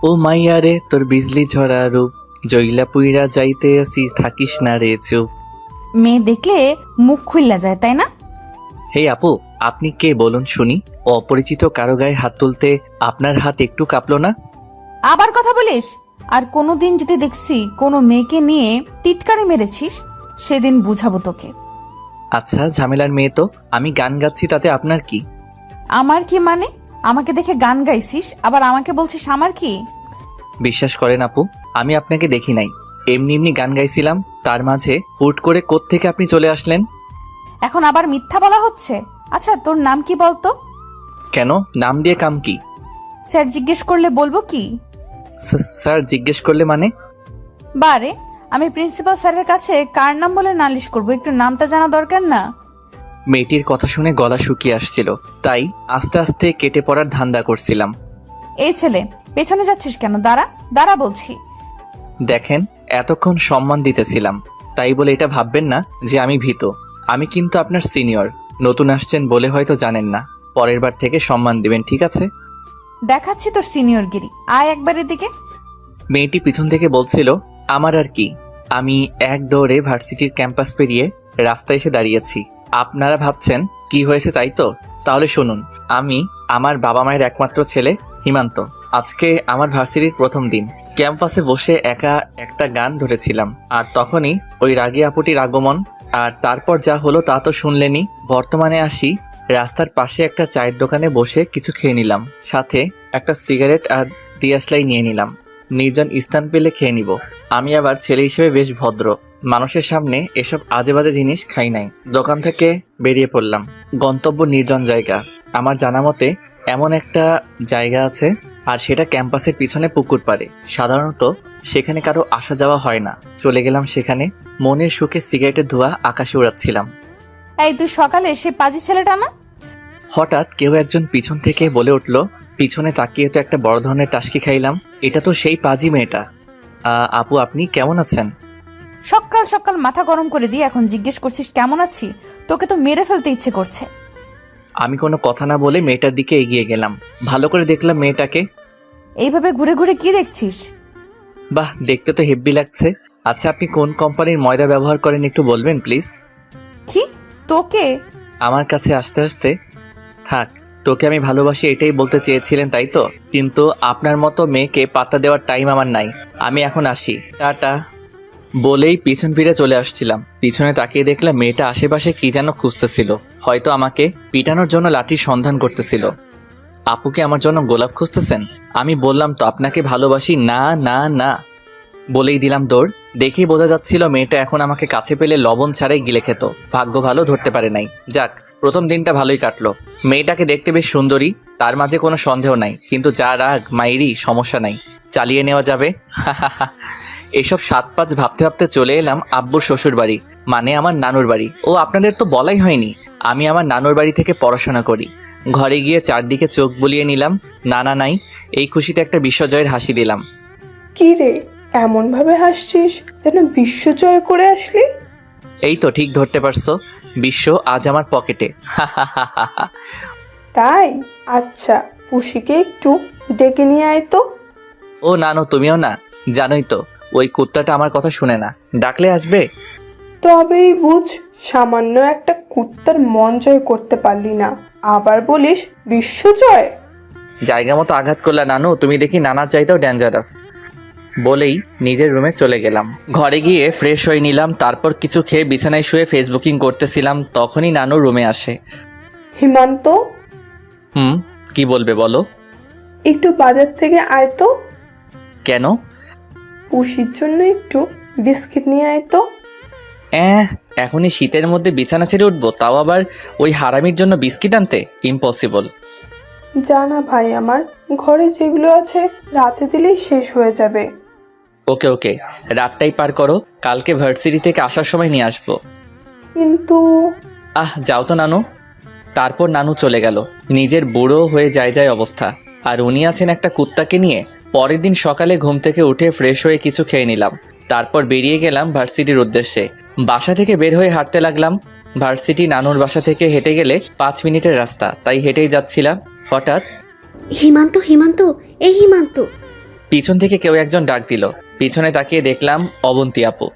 ও মাইয়া রে তোর বিজলি ঝরা রূপ, জইলা পুইরা যাইতে আসি থাকিস না রে চুপ। মেয়ে দেখলে মুখ খুললা যায়, তাই না? হে আপু, আপনি কে বলুন শুনি? অপরিচিত কারো গায়ে হাত তুলতে আপনার হাত একটু কাঁপলো না? আবার কথা বলিস? আর কোনোদিন যদি দেখছি কোনো মেয়েকে নিয়ে টিটকারি মেরেছিস, সেদিন বুঝাবো তোকে। আচ্ছা, ঝামেলার মেয়ে তো। আমি গান গাচ্ছি, তাতে আপনার কি? আমার কি মানে? আমাকে দেখে গান গাইছিস, আবার আমাকে বলছিস আমার কি? বিশ্বাস করেন আপু, আমি আপনাকে দেখি নাই। এমনি এমনি গান গাইছিলাম, তার মাঝে হুট করে কোত্থেকে আপনি চলে আসলেন। এখন আবার মিথ্যা বলা হচ্ছে? আচ্ছা, তোর নাম কি বলতো? কেন, নাম দিয়ে কাম কি? স্যার জিজ্ঞেস করলে বলবো কি? স্যার জিজ্ঞেস করলে মানে? বারে, আমি প্রিন্সিপাল স্যারের কাছে কার নাম বলে নালিশ করব? একটু নামটা জানা দরকার না? মেয়েটির কথা শুনে গলা শুকিয়ে আসছিল, তাই আস্তে আস্তে কেটে পড়ার ধান্দা করছিলাম। এই ছেলে, পেছনে যাচ্ছিস কেন? দাঁড়া দাঁড়া বলছি। দেখেন, এতক্ষণ সম্মান দিতেছিলাম, তাই বলে এটা ভাববেন না যে আমি ভীত। আমি কিন্তু আপনার সিনিয়র। নতুন আসছেন বলে হয়তো জানেন না, পরের বার থেকে সম্মান দিবেন, ঠিক আছে? দেখাচ্ছি তোর সিনিয়রগিরি, আয় একবার এদিকে। মেয়েটি পিছন থেকে বলছিল, আমার আর কি। আমি এক দৌড়ে ভার্সিটির ক্যাম্পাস পেরিয়ে রাস্তায় এসে দাঁড়িয়েছি। আপনারা ভাবছেন কি হয়েছে, তাই তো? তাহলে শুনুন, আমি আমার বাবা মায়ের একমাত্র ছেলে হিমান্ত। আজকে আমার ভার্সিটির প্রথম দিন। ক্যাম্পাসে বসে একা একটা গান ধরেছিলাম, আর তখনই ওই রাগী আপুটির আগমন। আর তারপর যা হলো তা তো শুনলেনই। বর্তমানে আসি, রাস্তার পাশে একটা চায়ের দোকানে বসে কিছু খেয়ে নিলাম, সাথে একটা সিগারেট আর দিয়াশলাই নিয়ে নিলাম। নির্জন স্থান পেলে খেয়ে নিব। আমি আবার ছেলে হিসেবে বেশ ভদ্র, মানুষের সামনে এসব আজে বাজে জিনিস খাই নাই। দোকান থেকে বেরিয়ে পড়লাম। গন্তব্য নির্জন জায়গা। আমার জানা মতে এমন একটা জায়গা আছে, আর সেটা ক্যাম্পাসের পিছনে পুকুর পাড়ে। সাধারণত সেখানে কারো আসা যাওয়া হয় না। চলে গেলাম সেখানে। মনের সুখে সিগারেটের ধোঁয়া আকাশে উড়াচ্ছিলাম। এই, তুই সকালে সে পাজি ছেলেটা না? হঠাৎ কেউ একজন পিছন থেকে বলে উঠল। পিছনে তাকিয়ে তো একটা বড় ধরনের টাসকি খাইলাম। এটা তো সেই পাজি মেয়েটা। আপু, আপনি কেমন আছেন? সকাল সকাল মাথা গরম করে দিয়ে এখন জিজ্ঞেস করছিস কেমন আছি? তোকে তো মেরে ফেলতে ইচ্ছে করছে। আমি কোনো কথা না বলে মেয়েটার দিকে এগিয়ে গেলাম। ভালো করে দেখলাম মেয়েটাকে। এইভাবে ঘুরে ঘুরে কি দেখছিস? বাহ, দেখতে তো হেব্বি লাগছে। আচ্ছা, আপনি কোন কোম্পানির ময়দা ব্যবহার করেন একটু বলবেন প্লিজ? কি? তোকে? আমার কাছে আসতে আসতে, থাক, তোকে আমি ভালোবাসি এটাই বলতে চেয়েছিলেন তাই তো? কিন্তু আপনার মতো মেয়েকে পাত্তা দেওয়ার টাইম আমার নাই। আমি এখন আসি, টাটা। বলেই পিছন ফিরে চলে আসছিলাম। পিছনে তাকিয়ে দেখলাম মেয়েটা আশেপাশে কি যেন খুঁজতেছিল। হয়তো আমাকে পিটানোর জন্য লাঠির সন্ধান করতেছিল। আপু কি আমার জন্য গোলাপ খুঁজতেছেন? আমি বললাম তো আপনাকে ভালোবাসি। না না না বলেই দিলাম দৌড়। দেখেই বোঝা যাচ্ছিল মেয়েটা এখন আমাকে কাছে পেলে লবণ ছাড়াই গিলে খেত। ভাগ্য ভালো, ধরতে পারে নাই। যাক, প্রথম দিনটা ভালোই কাটলো। মেয়েটাকে দেখতে বেশ সুন্দরী, তার মাঝে কোনো সন্দেহ নাই। কিন্তু যা রাগ মাইরি, সমস্যা নাই, চালিয়ে নেওয়া যাবে। এসব 7-5 ভাবতে ভাবতে চলে এলাম আব্বুর শ্বশুর বাড়ি, মানে আমার নানুর বাড়ি। ও, আপনাদের তো বলাই হয়নি, আমি আমার নানুর বাড়ি থেকে পড়াশোনা করি। ঘরে গিয়ে চারদিকে চোখ বুলিয়ে নিলাম, নানা নাই। এই খুশিতে একটা বিশ্বজয়ের হাসি দিলাম। কি রে, এমন ভাবে হাসছিস যেন বিশ্ব জয় করে আসলি? এই তো ঠিক ধরতে পারছো, বিশ্ব আজ আমার পকেটে। তাই? আচ্ছা, পুষিকে একটু ডেকে নিয়ে আয় তো। ও নানু, তুমিও না? জানোই তো ওই কুত্তাটা আমার কথা শুনে না, ডাকলে আসবে। তবেই বুঝ, সামান্য একটা কুত্তার মন জয় করতে পারলি না, আবার বলিস বিশ্ব জয়। জায়গা মতো আঘাত করলা নানু, তুমি দেখি নানার চাইতেও ডেঞ্জারাস। বলেই নিজের রুমে চলে গেলাম। ঘরে গিয়ে ফ্রেশ হয়ে নিলাম, তারপর কিছু খেয়ে বিছানায় শুয়ে ফেসবুকিং করতেছিলাম। তখনই নানু রুমে আসে। হিমান্ত, কি বলবে বলো? একটু বাজার থেকে আয় তো। কেন? পুষির জন্য একটু বিস্কিট নিয়ে আয় তো। এখনই শীতের মধ্যে বিছানা ছেড়ে উঠবো, তাও আবার ওই হারামির জন্য বিস্কিট আনতে? ইম্পসিবল। জানা ভাই আমার, ঘরে যেগুলো আছে রাতে দিলেই শেষ হয়ে যাবে। ওকে ওকে, রাতটাই পার করো, কালকে ভার্সিটি থেকে আসার সময় নিয়ে আসবো। কিন্তু যাও তো নানু। তারপর নানু চলে গেল। নিজের বুড়ো হয়ে যায় যায় অবস্থা, আর উনি আছেন একটা কুত্তাকে নিয়ে। পরের দিন সকালে ঘুম থেকে উঠে ফ্রেশ হয়ে কিছু খেয়ে নিলাম, তারপর বেরিয়ে গেলাম ভার্সিটির উদ্দেশ্যে। বাসা থেকে বের হয়ে হাঁটতে লাগলাম। ভার্সিটি নানুর বাসা থেকে হেঁটে গেলে 5 মিনিটের রাস্তা, তাই হেঁটেই যাচ্ছিলাম। হঠাৎ হিমান্ত, হিমান্ত, এই হিমান্ত। পিছন থেকে কেউ একজন ডাক দিল। পিছনে তাকিয়ে দেখলাম অবন্তী আপু।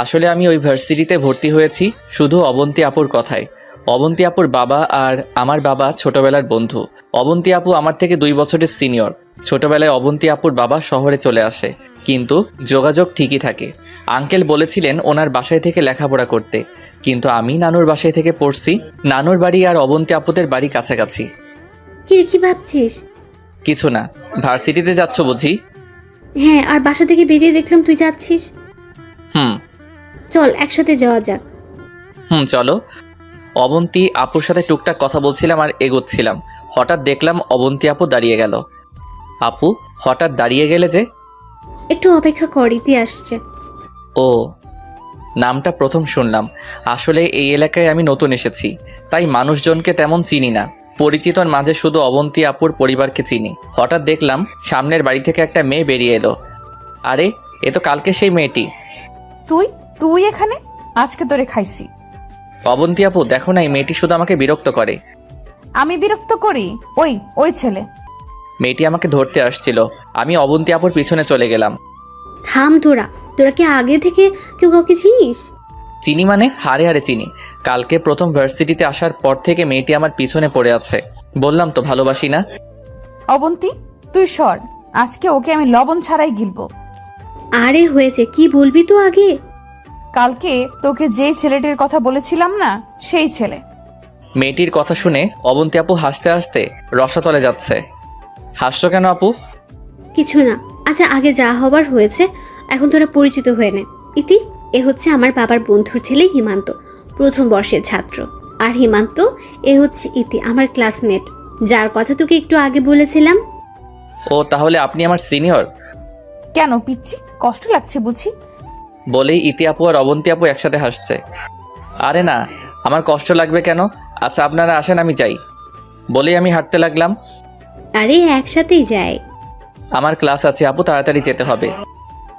আসলে আমি ওই ভার্সিটিতে ভর্তি হয়েছি শুধু অবন্তী আপুর কথায়। অবন্তী আপুর বাবা আর আমার বাবা ছোটবেলার বন্ধু। অবন্তী আপু আমার থেকে 2 বছরের সিনিয়র। ছোটবেলায় অবন্তী আপুর বাবা শহরে চলে আসে, কিন্তু যোগাযোগ ঠিকই থাকে। আঙ্কেল বলেছিলেন ওনার বাসায় থেকে লেখাপড়া করতে, কিন্তু আমি নানুর বাসায় থেকে পড়ছি। নানুর বাড়ি আর অবন্তী আপুদের বাড়ি কাছাকাছি। কি ভাবছিস? কিছু না। ভার্সিটিতে যাচ্ছ বুঝি? হ্যাঁ, আর বাসা থেকে বেরিয়ে দেখলাম তুই যাচ্ছিস। হুম। চল একসাথে যাওয়া যাক। চলো। অবন্তী আপুর সাথে টুকটাক কথা বলছিলাম আর এগোচ্ছিলাম। হঠাৎ দেখলাম অবন্তী আপু দাঁড়িয়ে গেল। আপু, হঠাৎ দাঁড়িয়ে গেলে যে? একটু অপেক্ষা কর, ইতি আসছে। ও, নামটা প্রথম শুনলাম। আসলে এই এলাকায় আমি নতুন এসেছি, তাই মানুষজনকে তেমন চিনি না। পরিচিতর মাঝে শুধু অবন্তী আপুর পরিবারকে চিনি। হঠাৎ দেখলাম সামনের বাড়ি থেকে একটা মেয়ে বেরিয়ে এলো। আরে, এ তো কালকে সেই মেয়েটি। তুই তুই এখানে? আজকে তোরে খাইছি। অবন্তী আপু, দেখো না, এই মেয়েটি শুধু আমাকে বিরক্ত করে। আমি বিরক্ত করি? ওই ছেলে। মেয়েটি আমাকে ধরতে আসছিল। আমি অবন্তী আপুর পিছনে চলে গেলাম। থাম তোরা, তোরা কি আগে থেকে কেউ কাউকে চিনিস? চিনি মানে হারে হারে চিনি। কালকে প্রথম ভার্সিটিতে আসার পর থেকে মেয়েটি আমার পিছনে পড়ে আছে। বললাম তো ভালোবাসি না। অবন্তী, তুই সর। আজকে ওকে আমি লবণ ছাড়াই গিলবো। আরে হয়েছে, কি বলবি তো আগে। কালকে তোকে যে ছেলেটির কথা বলেছিলাম না, সেই ছেলে। মেয়েটির কথা শুনে অবন্তী আপু হাসতে হাসতে রসাতলে যাচ্ছে। হাসছো কেন আপু? কিছু না। আচ্ছা, আগে যা হবার হয়েছে, এখন তোরা পরিচিত হয়ে নে। ইতি, এ হচ্ছে আমার বাবার বন্ধুর ছেলে হিমান্ত, প্রথম বর্ষের ছাত্র। আর হিমান্ত, এ হচ্ছে ইতি, আমার ক্লাসমেট, যার কথা তোকে একটু আগে বলেছিলাম। ও, তাহলে আপনি আমার সিনিয়র? কেন পিচ্ছি, কষ্ট লাগছে বুঝি? বলেই ইতি আপু আর অবন্তী আপু একসাথে হাসছে। আরে না, আমার কষ্ট লাগবে কেন? আচ্ছা আপনারা আসেন, আমি যাই। বলেই আমি হাঁটতে লাগলাম। আরে একসাথেই যায়। আমার ক্লাস আছে আপু, তাড়াতাড়ি যেতে হবে।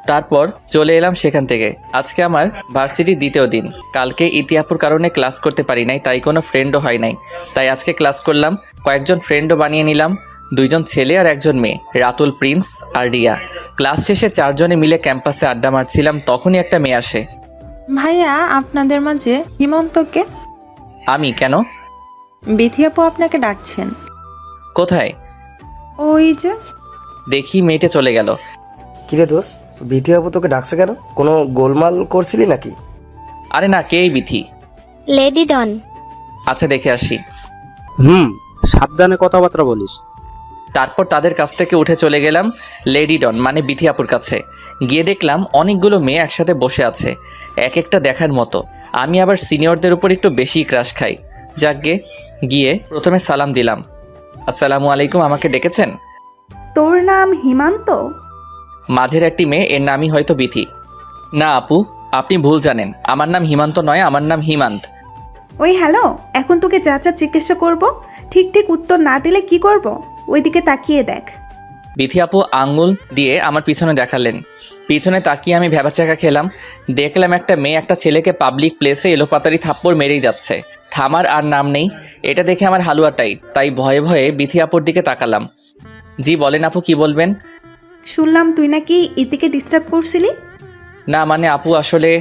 তারপর চলে এলাম সেখান থেকে। আজকে আমার ভার্সিটির দ্বিতীয় দিন। কালকে ইতি আপুর কারণে ক্লাস করতে পারি নাই, তাই কোনো ফ্রেন্ডও হয় নাই। তাই আজকে ক্লাস করলাম। কয়েকজন ফ্রেন্ডও বানিয়ে নিলাম, 2জন ছেলে আর 1জন মেয়ে, রাতুল, প্রিন্স আর রিয়া। ক্লাস শেষে 4 জনে মিলে ক্যাম্পাসে আড্ডা মারছিলাম, তখনই একটা মেয়ে আসে। ভাইয়া, আপনাদের মাঝে হিমন্তকে? আমি? কেন? বিথি আপু আপনাকে ডাকছেন। কোথায়? ওই যে। দেখি মেয়েটা চলে গেল। কিরে দোস্ত, বিথি আপু তোকে ডাকছে কেন? কোনো গোলমাল করছিলি নাকি? আরে না, কে এই বিথি? লেডি ডন। আচ্ছা, দেখে আসি। সাবধানে কথাবার্তা বলিস। তারপর তাদের কাছ থেকে উঠে চলে গেলাম লেডি ডন মানে বিথি আপুর কাছে। গিয়ে দেখলাম অনেকগুলো মেয়ে একসাথে বসে আছে, এক একটা দেখার মতো। আমি আবার সিনিয়রদের উপর একটু বেশি ক্রাশ খাই। যাকগে, গিয়ে প্রথমে সালাম দিলাম। আসসালামু আলাইকুম, আমাকে ডেকেছেন? তোর নাম হিমান্ত? মাঝের একটি মেয়ে, এর নামই হয়তো বিথি। না আপু, আপনি ভুল জানেন, আমার নাম হিমান্ত নয়, আমার নাম হিমান্ত। ওই হ্যালো, এখন তোকে যা যা জিজ্ঞাসা করব, ঠিক ঠিক উত্তর না দিলে কি করব? ওইদিকে তাকিয়ে দেখ। বিথি আপু আঙ্গুল দিয়ে আমার পিছনে দেখালেন। পিছনে তাকিয়ে আমি ভ্যাবাচাকা খেলাম। দেখলাম একটা মেয়ে একটা ছেলেকে পাবলিক প্লেসে এলোপাতারি থাপ্পড় মেরেই যাচ্ছে। থামার আর নাম নেই। এটা দেখে আমার হালুয়া টাইট, তাই ভয়ে ভয়ে বিথি আপুর দিকে তাকালাম। জি বলেন আপু, কি বলবেন? শুনলাম তুই নাকি ইতিকে ডিস্টার্ব করছিলি। না মানে আপু, আসলে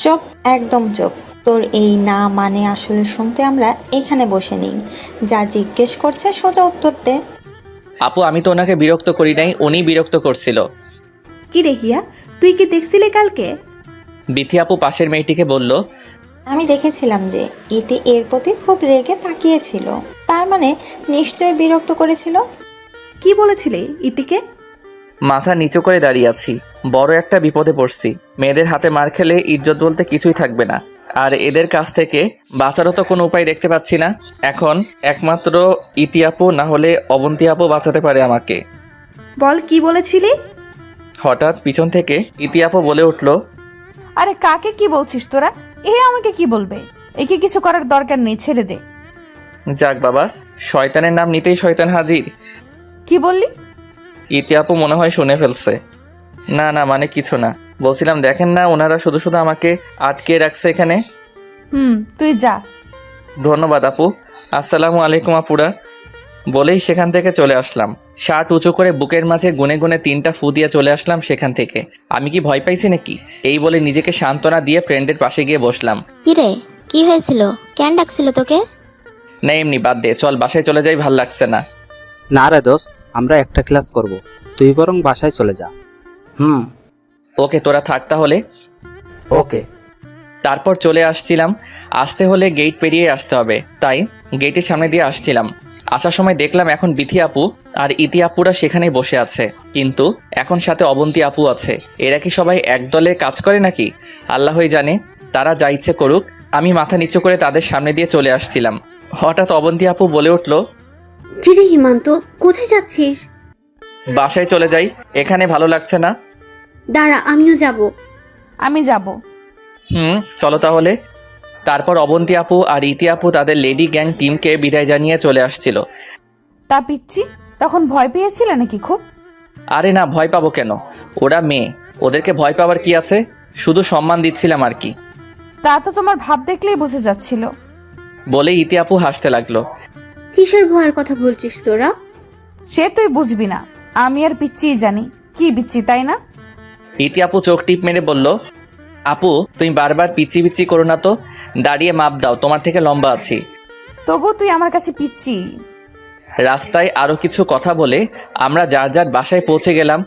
চুপ, একদম চুপ। তোর এই না মানে আসলে শুনতে আমরা এখানে বসে নেই। যা জিজ্ঞেস করছে সোজা উত্তর দে। আপু, আমি তো ওনাকে বিরক্ত করি নাই, উনি বিরক্ত করছিল। কি রে হিয়া, তুই কি দেখছিলি কালকে? বিথি আপু পাশের মেয়েটিকে বলল। আমি দেখেছিলাম যে ইতি এর প্রতি খুব রেগে তাকিয়েছিল, তার মানে নিশ্চয়ই বিরক্ত করেছিল। কি বলেছিলি ইতিকে? মাথা নিচু করে দাঁড়িয়ে আছি, বড় একটা বিপদে পড়ছি। মেয়েদের হাতে মার খেলে ইজ্জত বলতে কিছুই থাকবে না, আর এদের কাছ থেকে বাঁচারও তো কোনো উপায় দেখতে পাচ্ছি না। এখন একমাত্র ইতি আপু না হলে অবন্তী আপু বাঁচাতে পারে আমাকে। বল, কি বলেছিলি? হঠাৎ পিছন থেকে ইতি আপু বলে উঠল। আরে কাকে কি বলছিস তোরা? এ আমাকে কি বলবে? একে কিছু করার দরকার নেই, ছেড়ে দে। যাক বাবা, শয়তানের নাম নিতেই শয়তান হাজির। কি বললি? ইতি আপু মনে হয় শুনে ফেলছে। না না, মানে কিছু না, বলছিলাম দেখেন না ওনারা শুধু শুধু আমাকে আটকে রাখছে এখানে। তুই যা। ধন্যবাদ আপু। আসসালামু আলাইকুম আপুরা। বলেই সেখান থেকে চলে আসলাম। শার্ট উঁচু করে বুকের মাঝে গুনে গুনে 3টা ফু দিয়ে চলে আসলাম সেখান থেকে। আমি কি ভয় পাইছি নাকি? এই বলে নিজেকে সান্ত্বনা দিয়ে ফ্রেন্ডের পাশে গিয়ে বসলাম। কিরে, কি হয়েছিল? কেন ডাকছিল তোকে? না এমনি, বাদ দে, চল বাসায় চলে যাই, ভাল লাগছে না। না রে দোস্ত, আমরা একটা ক্লাস করব, তুই বরং বাসায় চলে যা। হুম। ওকে, তোরা থাক তাহলে। ওকে। তারপর চলে আসছিলাম। আসতে হলে গেট পেরিয়ে আসতে হবে, তাই গেটের সামনে দিয়ে আসছিলাম। আসার সময় দেখলাম এখন বিথি আপু আর ইতি আপুরা সেখানেই বসে আছে, কিন্তু এখন সাথে অবন্তী আপু আছে। এরা কি সবাই একদলে কাজ করে নাকি? আল্লাহই জানে, তারা যা ইচ্ছে করুক। আমি মাথা নিচু করে তাদের সামনে দিয়ে চলে আসছিলাম। হঠাৎ অবন্তী আপু বলে উঠল, কিরে হিমান্ত, কোথায় যাচ্ছিস? বাসায় চলে যাই, এখানে ভালো লাগছে না। দাঁড়া, আমিও যাব। আমি যাব। চলো তাহলে। তারপর অবন্তী আপু আর ইতি আপু তাদের লেডি গ্যাং টিমকে বিদায় জানিয়ে চলে আসছিল। তা পিচ্ছি, তখন ভয় পেয়েছিলে নাকি খুব? আরে না, ভয় পাবো কেন? ওরা মেয়ে, ওদেরকে ভয় পাওয়ার কি আছে? শুধু সম্মান দিচ্ছিলাম আর কি। তা তো তোমার ভাব দেখলেই বোঝা যাচ্ছিল। বলে ইতি আপু হাসতে লাগলো। কিসের ভয়ের কথা বলছিস তোরা? সে তুই বুঝবি না, আমি আর পিচ্ছিই জানি কি পিচ্ছি, তাই না? ইতি আপু চোখ টিপ মেরে বলল, আপু তুমি বারবার পিচি পিচি করো না তো, দাঁড়িয়ে মাপ দাও, তোমার থেকে লম্বা আছি। তবু তুই আমার কাছে পিচ্ছি। রাস্তায় আরও কিছু কথা বলে আমরা যার যার বাসায় পৌঁছে গেলাম।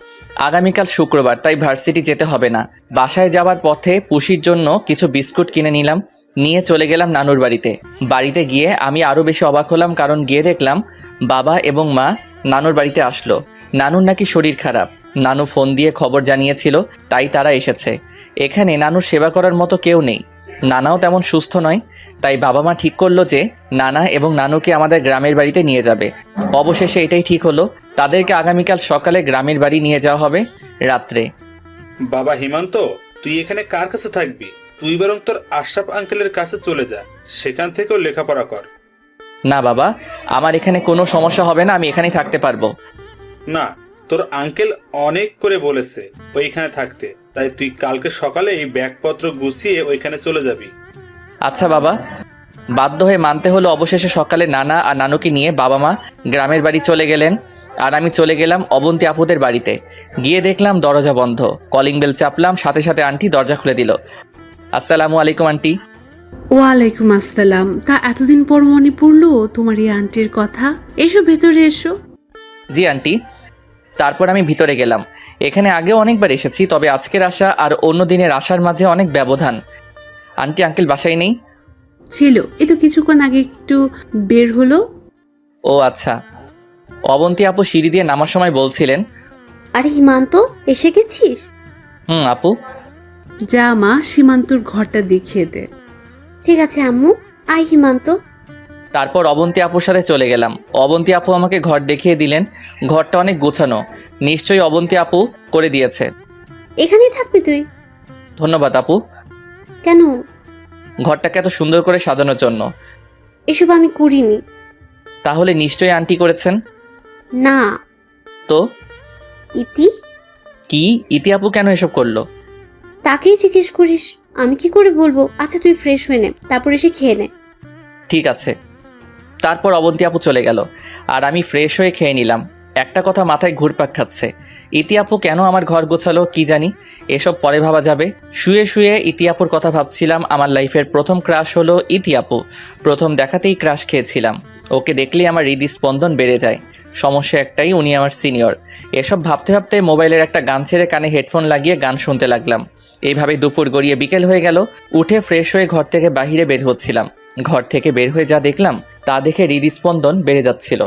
আগামীকাল শুক্রবার, তাই ভার্সিটি যেতে হবে না। বাসায় যাওয়ার পথে পুষির জন্য কিছু বিস্কুট কিনে নিলাম, নিয়ে চলে গেলাম নানুর বাড়িতে। বাড়িতে গিয়ে আমি আরও বেশি অবাক হলাম, কারণ গিয়ে দেখলাম বাবা এবং মা নানুর বাড়িতে আসলো। নানুর নাকি শরীর খারাপ, নানু ফোন দিয়ে খবর জানিয়েছিল, তাই তারা এসেছে। এখানে নানুর সেবা করার মতো কেউ নেই, নানাও তেমন সুস্থ নয়, তাই বাবা মা ঠিক করলো যে নানা এবং নানুকে আমাদের গ্রামের বাড়িতে নিয়ে যাবে। অবশেষে এটাই ঠিক হলো, তাদেরকে আগামীকাল সকালে গ্রামের বাড়ি নিয়ে যাওয়া হবে রাত্রে। বাবা হিমান্ত, তুই এখানে কার কাছে থাকবি? তুই বরং তোর আশরাফ আঙ্কেলের কাছে চলে যা, সেখান থেকেও লেখাপড়া কর। না বাবা, আমার এখানে কোনো সমস্যা হবে না, আমি এখানেই থাকতে পারবো। না, তোর আঙ্কেল অনেক করে বলেছে ওইখানে থাকতে, তাই তুই কালকে সকালে এই ব্যাগপত্র গুছিয়ে ওইখানে চলে যাবি। আচ্ছা বাবা। বাধ্য হয়ে মানতে হলো। অবশেষে সকালে নানা আর নানুকে নিয়ে বাবা মা গ্রামের বাড়ি চলে গেলেন, আর আমি চলে গেলাম অবন্তী আপুদের বাড়িতে। গিয়ে দেখলাম দরজা বন্ধ। কলিং বেল চাপলাম, সাথে সাথে আন্টি দরজা খুলে দিল। আসসালামু আলাইকুম আন্টি। ওয়ালাইকুম আসসালাম। তা এতদিন পর মনে পড়লো তোমার এই আন্টির কথা? এসো ভেতরে এসো। জি আন্টি। তারপর আমি ভিতরে গেলাম। এখানে আগেও অনেকবার এসেছি, তবে আজকের আসা আর অন্য দিনের আসার মাঝে অনেক ব্যবধান। আন্টি আঙ্কেল বাসায় নেই? ছিল, এই তো কিছুক্ষণ আগে একটু বের হলো। ও আচ্ছা। অবন্তী আপু সিঁড়ি দিয়ে নামার সময় বলছিলেন, আরে হিমান্ত, এসে গেছিস? আপু। যা মা, সীমান্তর ঘরটা দেখিয়ে দে। ঠিক আছে আম্মু, আয় হিমান্ত। তারপর অবন্তী আপুর সাথে চলে গেলাম। অবন্তী আপু আমাকে ঘর দেখিয়ে দিলেন। ঘরটা অনেক গোছানো, নিশ্চয়ই অবন্তী আপু করে দিয়েছে। এখানেই থাকবি তুই? ধন্যবাদ আপু। কেন? ঘরটাকে এত সুন্দর করে সাজানোর জন্য। এসব আমি করিনি। তাহলে নিশ্চয়ই আন্টি করেছেন? না। তো ইতি? কি ইতি আপু কেন এসব করলো? তাকেই জিজ্ঞেস করিস, আমি কি করে বলবো? আচ্ছা তুই ফ্রেশ হয়ে নে, তারপর এসে খেয়ে নে। ঠিক আছে। তারপর অবন্তী আপু চলে গেল, আর আমি ফ্রেশ হয়ে খেয়ে নিলাম। একটা কথা মাথায় ঘুরপাক খাচ্ছে, ইতি আপু কেন আমার ঘর গোছালো কি জানি, এসব পরে ভাবা যাবে। শুয়ে শুয়ে ইতি আপুর কথা ভাবছিলাম। আমার লাইফের প্রথম ক্রাশ হলো ইতি আপু। প্রথম দেখাতেই ক্রাশ খেয়েছিলাম। ওকে দেখলেই আমার হৃদস্পন্দন বেড়ে যায়। সমস্যা একটাই, উনি আমার সিনিয়র। এসব ভাবতে ভাবতে মোবাইলের একটা গান ছেড়ে কানে হেডফোন লাগিয়ে গান শুনতে লাগলাম। এইভাবে দুপুর গড়িয়ে বিকেল হয়ে গেল। উঠে ফ্রেশ হয়ে ঘর থেকে বাইরে বের হচ্ছিলাম। ঘর থেকে বের হয়ে যা দেখলাম তা দেখে হৃদস্পন্দন বেড়ে যাচ্ছিল।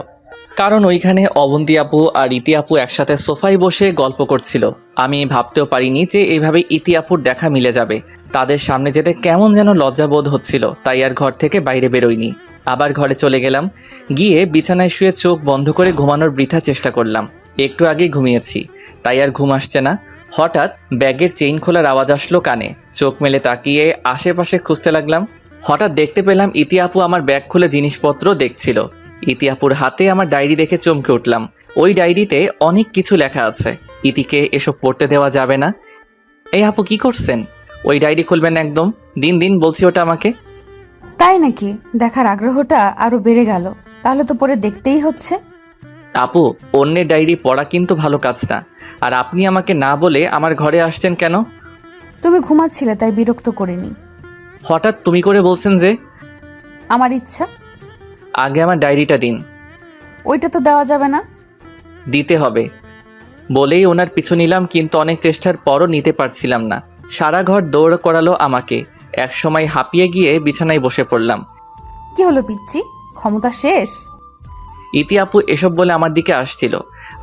কারণ ওইখানে অবন্তী আপু আর ইতি আপু একসাথে সোফায় বসে গল্প করছিল। আমি ভাবতেও পারিনি যে এইভাবে ইতি আপুর দেখা মিলে যাবে। তাদের সামনে যেতে কেমন যেন লজ্জাবোধ হচ্ছিল, তাই আর ঘর থেকে বাইরে বেরোইনি। আবার ঘরে চলে গেলাম। গিয়ে বিছানায় শুয়ে চোখ বন্ধ করে ঘুমানোর বৃথা চেষ্টা করলাম। একটু আগে ঘুমিয়েছি, তাই আর ঘুম আসছে না। হঠাৎ ব্যাগের চেইন খোলার আওয়াজ আসলো কানে। চোখ মেলে তাকিয়ে আশেপাশে খুঁজতে লাগলাম। হঠাৎ দেখতে পেলাম ইতি আপু আমার ব্যাগ খুলে জিনিসপত্র দেখছিল। ইতি আপুর হাতে আমার ডায়েরি দেখে চমকে উঠলাম। ওই ডায়েরিতে অনেক কিছু লেখা আছে। ইতিকে এসব পড়তে দেওয়া যাবে না। এই আপু কি করছেন? ওই ডায়েরি খুলবেন একদম, দিন দিন বলছি ওটা আমাকে। তাই নাকি? দেখার আগ্রহটা আরো বেড়ে গেল। তাহলে তো পরে দেখতেই হচ্ছে। আপু, অন্যের ডায়েরি পড়া কিন্তু ভালো কাজ না। আর আপনি আমাকে না বলে আমার ঘরে আসছেন কেন? তুমি ঘুমাচ্ছিলে তাই বিরক্ত করিনি। হঠাৎ তুমি করে বলছেন যে? আমার ইচ্ছা। আগে আমার ডায়েরিটা দিন। ওইটা তো দেওয়া যাবে না। দিতে হবে বলেই ওনার পিছু নিলাম, কিন্তু অনেক চেষ্টার পরও নিতে পারছিলাম না। সারা ঘর দৌড় করালো আমাকে। একসময় হাঁপিয়ে গিয়ে বিছানায় বসে পড়লাম। কি হলো পিচ্ছি, ক্ষমতা শেষ? ইতি আপু এসব বলে আমার দিকে আসছিল।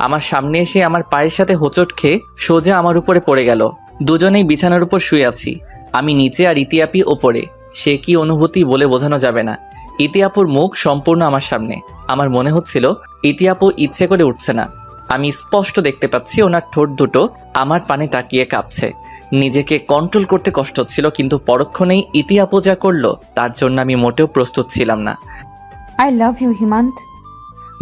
আমার সামনে এসে আমার পায়ের সাথে হোঁচট খেয়ে সোজা আমার উপরে পড়ে গেল। দুজনেই বিছানার উপর শুয়ে আছি, আমি নিচে আর ইতি আপি ওপরে। সে কি অনুভূতি বলে বোঝানো যাবে না। ইতি আপুর মুখ সম্পূর্ণ আমার সামনে। আমার মনে হচ্ছিল ইতি আপু ইচ্ছে করে উঠছে না। আমি স্পষ্ট দেখতে পাচ্ছি ওনার ঠোঁট দুটো আমার পানে তাকিয়ে কাঁপছে। নিজেকে কন্ট্রোল করতে কষ্ট হচ্ছিল, কিন্তু পরক্ষণেই ইতি আপু যা করলো তার জন্য আমি মোটেও প্রস্তুত ছিলাম না। I love you Himanta.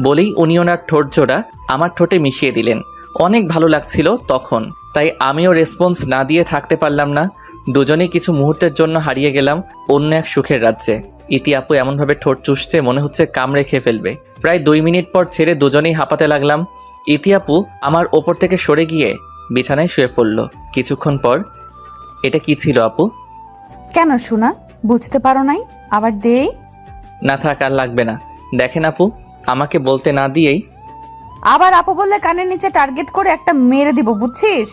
বলেই উনি ওনার ঠোঁট জোড়া আমার ঠোঁটে মিশিয়ে দিলেন। অনেক ভালো লাগছিল তখন, তাই আমিও রেসপন্স না দিয়ে থাকতে পারলাম না। দুজনেই কিছু মুহূর্তের জন্য হারিয়ে গেলাম অন্য এক সুখের রাজ্যে। ইতি আপু এমনভাবে ঠোঁট চুষছে মনে হচ্ছে কামড়ে খেয়ে ফেলবে। প্রায় 2 মিনিট পর ছেড়ে দুজনেই হাঁপাতে লাগলাম। ইতি আপু আমার ওপর থেকে সরে গিয়ে বিছানায় শুয়ে পড়ল। কিছুক্ষণ পর, এটা কি ছিল আপু? কেন শোনা, বুঝতে পারো নাই? আবার দেই? না থাক, আর লাগবে না। দেখেন আপু, আমাকে বলতে না দিয়েই আবার আপু বললে কানের নিচে টার্গেট করে একটা মেরে দিব, বুঝছিস?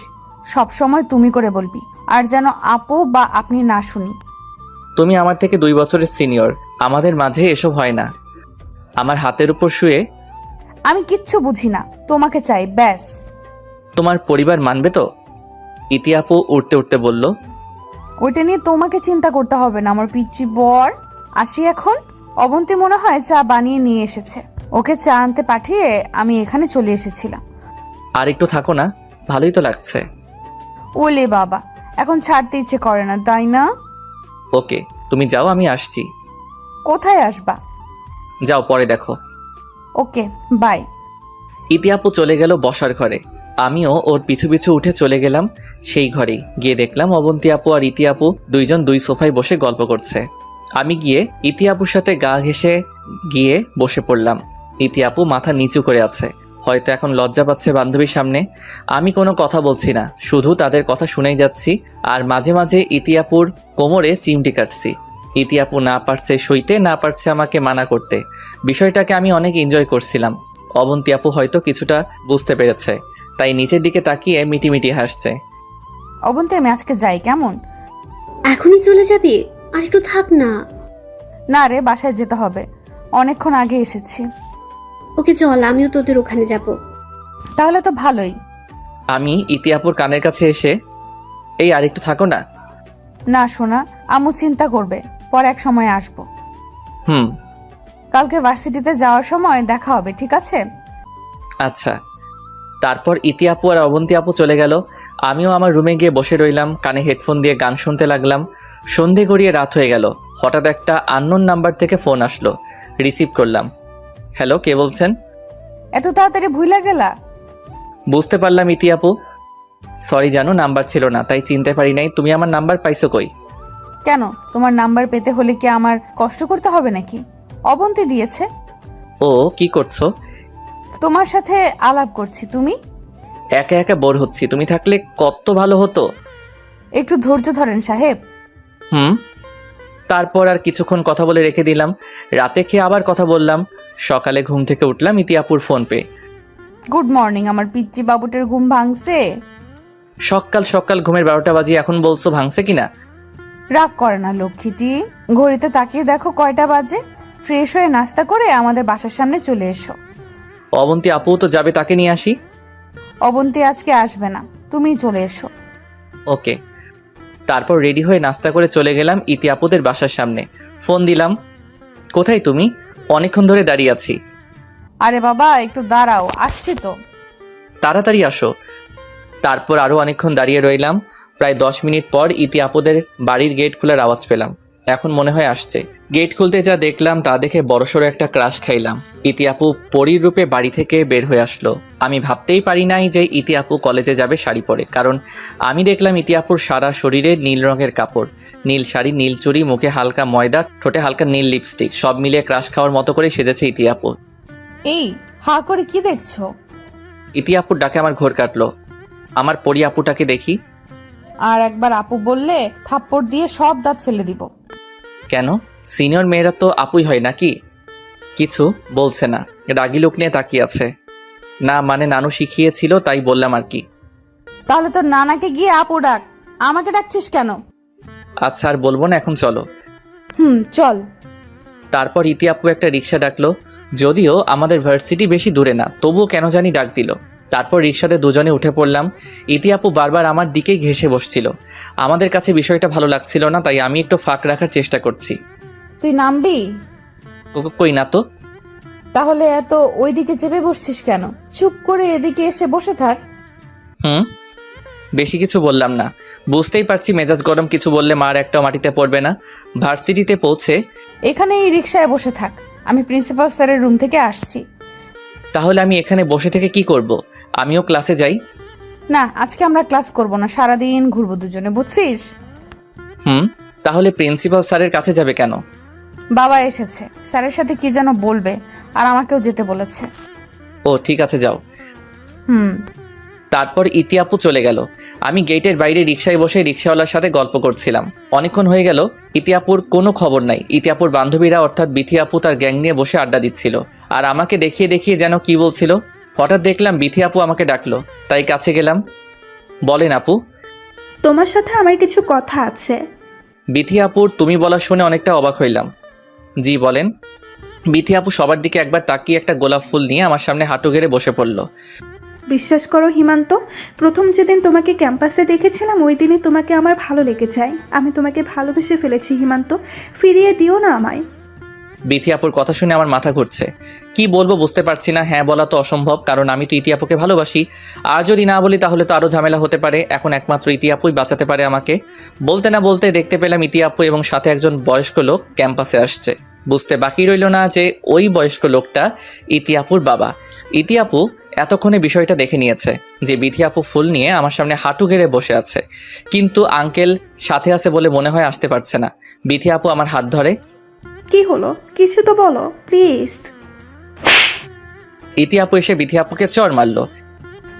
সব সময় তুমি করে বলবি, আর যেন আপু বা আপনি না শুনি। তুমি আমার থেকে 2 বছরের সিনিয়র, আমাদের মাঝে এসব হয় না। আমার হাতের উপর শুয়ে আমি কিচ্ছু বুঝি না, তোমাকে চাই ব্যাস। তোমার পরিবার মানবে তো? ইতি আপু উঠতে উঠতে বলল। ওইটা নিয়ে তোমাকে চিন্তা করতে হবে না আমার পিচ্চি বর। আসি এখন। অবন্তী মনে হয় চা বানিয়ে নিয়ে এসেছে, ওকে চা আনতে পাঠিয়ে আমি এখানে চলে এসেছিলাম। আর একটু থাকো না, ভালোই তো লাগছে। ওলে বাবা, এখন ছাড়তে ইচ্ছে করে না, তাই না? ওকে, তুমি যাও, আমি আসছি। কোথায় আসবা? যাও, পরে দেখো। ওকে, বাই। ইতি আপু চলে গেল বসার ঘরে। আমিও ওর পিছু পিছু উঠে চলে গেলাম সেই ঘরেই। গিয়ে দেখলাম অবন্তী আপু আর ইতি আপু দুইজন 2 সোফায় বসে গল্প করছে। আমি গিয়ে ইতি আপুর সাথে গা ঘেঁষে গিয়ে বসে পড়লাম। ইতি আপু মাথা নিচু করে আছে, হয়তো এখন লজ্জা পাচ্ছে বান্ধবীর সামনে। আমি কোনো কথা বলছি না, শুধু তাদের কথা শুনেই যাচ্ছি। আর মাঝে মাঝে ইতি আপুর কোমরে চিমটি কাটছি। ইতি আপু না পারছে সইতে, না পারছে আমাকে মানা করতে। বিষয়টাকে আমি অনেক এনজয় করছিলাম। অবন্তী আপু হয়তো কিছুটা বুঝতে পেরেছে, তাই নিচের দিকে তাকিয়ে মিটিমিটি হাসছে। অবন্তী, আমি আজকে যাই কেমন? এখনই চলে যাবি? আর একটু থাক না। না রে, বাসায় যেতে হবে, অনেকক্ষণ আগে এসেছি। ওকে চল, আমিও তোদের ওখানে যাব। তাহলে তো ভালোই। আমি ইতি আপুর কানের কাছে এসে, এই আর একটু থাকো না। না শোনা, আম্মু চিন্তা করবে, পর এক সময় আসবো। হুম, কালকে ভার্সিটিতে যাওয়ার সময় দেখা হবে, ঠিক আছে? আচ্ছা। তারপর ইতি আপু আর অবন্তী আপু চলে গেল। আমিও আমার রুমে গিয়ে বসে রইলাম, কানে হেডফোন দিয়ে গান শুনতে লাগলাম। সন্ধে গড়িয়ে রাত হয়ে গেল। হঠাৎ একটা আননোন নাম্বার থেকে ফোন আসলো। রিসিভ করলাম। হ্যালো, কে বলছেন? এত তাড়াতাড়ি ভুলে গেলা? বুঝতে পারলাম ইতি আপু। সরি জানো, নাম্বার ছিল না তাই চিনতে পারি নাই। তুমি আমার নাম্বার পাইছো কই? কেন, তোমার নাম্বার পেতে হলে কি আমার কষ্ট করতে হবে নাকি? অবন্তী দিয়েছে। ও, কি করছো? তোমার সাথে আলাপ করছি। তুমি? একা একা বোর হচ্ছি, তুমি থাকলে কত ভালো হতো। একটু ধৈর্য ধরেন সাহেব। হুম। তারপর আর কিছুক্ষণ কথা বলে রেখে দিলাম। রাতে খেয়ে আবার কথা বললাম। সকালে ঘুম থেকে উঠলাম ইতি আপুর ফোন পেয়ে। গুড মর্নিং, আমার পিচ্চি বাবুটার ঘুম ভাঙছে? সকাল সকাল ঘুমের 12টা বাজিয়ে এখন বলছো ভাঙছে কিনা? রাগ করে না লক্ষ্মীটি, ঘড়িতে তাকিয়ে দেখো কয়টা বাজে। ফ্রেশ হয়ে নাস্তা করে আমাদের বাসার সামনে চলে এসো। অবন্তী আপু তো যাবে, তাকে নিয়ে আসি। অবন্তী আজকে আসবে না, তুমিই চলে এসো। ওকে। তারপর রেডি হয়ে নাস্তা করে চলে গেলাম ইতি আপুদের বাসার সামনে। ফোন দিলাম। কোথায় তুমি? অনেকক্ষণ ধরে দাঁড়িয়ে আছি। আরে বাবা, একটু দাঁড়াও, আসছি তো। তাড়াতাড়ি আসো। তারপর আরও অনেকক্ষণ দাঁড়িয়ে রইলাম। প্রায় 10 মিনিট পর ইতি আপুদের বাড়ির গেট খোলার আওয়াজ পেলাম। এখন মনে হয় আসছে। গেট খুলতে যা দেখলাম তা দেখে বড়সড় একটা ক্রাশ খাইলাম। ইতি আপু পরীর রূপে বাড়ি থেকে বের হয়ে আসলো। আমি ভাবতেই পারি নাই যে ইতি আপু কলেজে যাবে শাড়ি পরে, কারণ আমি দেখলাম ইতি আপুর সারা শরীরে নীল রঙের কাপড়, নীল শাড়ি, নীল চুড়ি, মুখে হালকা ময়দা, ঠোঁটে হালকা নীল লিপস্টিক, সব মিলিয়ে ক্রাশ খাওয়ার মতো করে সেজেছে ইতি আপু। এই হা করে কি দেখছো? ইতি আপুর ডাকে আমার ঘোর কাটলো। আমার পরি আপুটাকে দেখি। আর একবার আপু বললে থাপ্পড় দিয়ে সব দাঁত ফেলে দিব। কেন? সিনিয়র মেয়েরা তো আপুই হয় নাকি? কিছু বলছে না, রাগি লোক নিয়ে তাকিয়ে আছে। না মানে নানু শিখিয়েছিল তাই বললাম আর কি। তাহলে তো নানাকে গিয়ে আপু ডাক, আমাকে ডাকছিস কেন? আচ্ছা আর বলবো না, এখন চলো। চল। তারপর ইতি আপু একটা রিক্সা ডাকলো। যদিও আমাদের ভার্সিটি বেশি দূরে না, তবুও কেন জানি ডাক দিল। তারপর রিক্সাতে দুজনে উঠে পড়লাম। ইতি আপু বারবার আমার দিকেই ঘেঁষে বসছিল। আমাদের কাছে বিষয়টা ভালো লাগছিল না, তাই আমি একটু ফাঁক রাখার চেষ্টা করছি। তুই নামবি? কই না তো। তাহলে এত ওইদিকে চেপে বসছিস কেন? চুপ করে এদিকে এসে বসে থাক। বেশি কিছু বললাম না, বুঝতেই পারছি মেজাজ গরম, কিছু বললে মার একটাও মাটিতে পড়বে না। ভার্সিটিতে পৌঁছে এখানে এই রিক্সায় বসে থাক, আমি প্রিন্সিপাল স্যারের রুম থেকে আসছি। তাহলে আমি এখানে বসে থেকে কি করব? আমিও ক্লাসে যাই। না, আজকে আমরা ক্লাস করব না, সারাদিন ঘুরবো দুজনে, বুঝছিস? তাহলে প্রিন্সিপাল স্যারের কাছে যাবে কেন? বাবা এসেছে, স্যারের সাথে কি যেন বলবে, আর আমাকেও যেতে বলেছে। ও ঠিক আছে, যাও। হুম। তারপর ইতি আপু চলে গেল। আমি গেটের বাইরে রিক্সায় বসে রিক্সাওয়ালার সাথে গল্প করছিলাম। অনেকক্ষণ হয়ে গেল, ইতি আপুর কোনো খবর নাই। ইতি আপুর বান্ধবীরা অর্থাৎ বিথি আপু তার গ্যাং নিয়ে বসে আড্ডা দিচ্ছিল, আর আমাকে দেখিয়ে দেখিয়ে যেন কি বলছিল। হঠাৎ দেখলাম বিথি আপু আমাকে ডাকলো, তাই কাছে গেলাম। বলেন আপু। তোমার সাথে আমার কিছু কথা আছে। বিথি আপুর তুমি বলা শুনে অনেকটা অবাক হইলাম। জি বলেন। বিথি আপু সবার দিকে একবার তাকিয়ে একটা গোলাপ ফুল নিয়ে আমার সামনে হাঁটু গেড়ে বসে পড়ল। বিশ্বাস করো হিমান্ত, প্রথম যেদিন তোমাকে ক্যাম্পাসে দেখেছিলাম ওই দিনই তোমাকে আমার ভালো লেগে যায়। আমি তোমাকে ভালোবেসে ফেলেছি হিমান্ত, ফিরিয়ে দিও না আমায়। বিথি আপুর কথা শুনে আমার মাথা ঘুরছে। কি বলবো বুঝতে পারছি না। হ্যাঁ বলা তো অসম্ভব, কারণ আমি তো ইতি আপুকে ভালোবাসি। আর যদি না বলি তাহলে তো আরও ঝামেলা হতে পারে। এখন একমাত্র ইতি আপুই বাঁচাতে পারে আমাকে। বলতে না বলতে দেখতে পেলাম ইতি আপু এবং সাথে একজন বয়স্ক লোক ক্যাম্পাসে আসছে। বুঝতে বাকি রইল না যে ওই বয়স্ক লোকটা ইতি আপুর বাবা। ইতি আপু এতক্ষণে বিষয়টা দেখে নিয়েছে যে বিথি আপু ফুল নিয়ে আমার সামনে হাঁটু গেড়ে বসে আছে, কিন্তু আঙ্কেল সাথে আছে বলে মনে হয় আসতে পারছে না। বিথি আপু আমার হাত ধরে। কি হলো, কিছু তো বলো প্লিজ। ইতি আপু এসে বিথি আপুকে চড় মারলো।